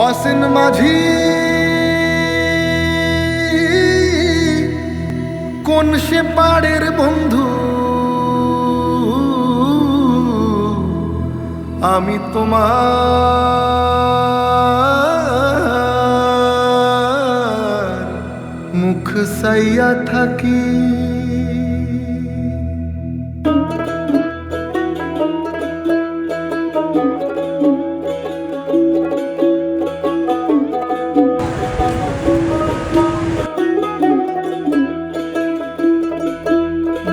অসীন মাঝি কোন সে পাড়ের বন্ধু, আমি তোমার মুখ সাইয়া থাকি।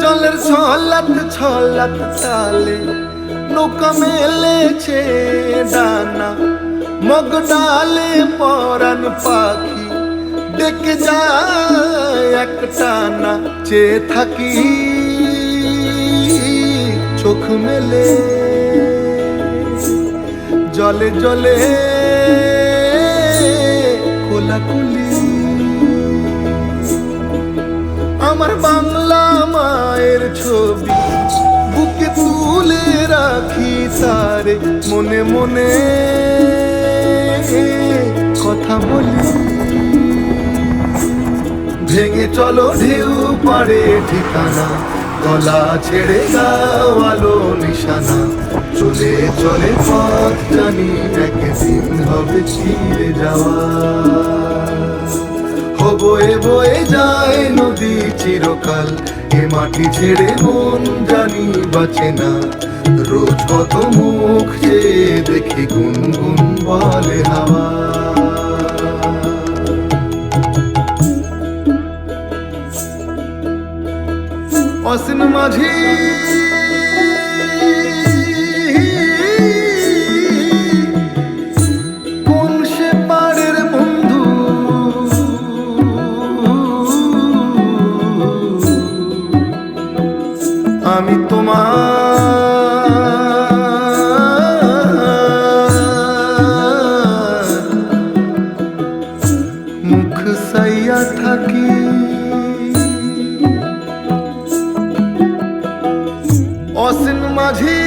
জলের ছলাত ছলাত তালে নৌকা মেলেছে ডানা, মগ ডালে পরাণ পাখি ডেকে যায় এক টানা। চেয়ে থাকি চোখ মেলে, জলে জলে কোলাকুলি। আমার বাংলা মায়ের ছবি বুকে তুলে রাখি তারে, মনে মনে কথা বলি। ভেঙে চলো ঢেউ পাড়ে ঠিকানা, গলা ছেড়ে গাওয়ালো নিশানা। চলে চলে পথ জানি একদিন হবে ছিঁড়ে যাওয়া। বয়ে বয়ে যায় নদী চিরকাল, এ মাটি ছেড়ে মন জানি বাঁচে না। রোজ কত মুখ যে দেখি গুনগুন বলে হাওয়া। অসীন মাঝি কোন সে পাড়ের বন্ধু, আমি তোমার মুখ সাইয়া থাকি। অসীন মাঝি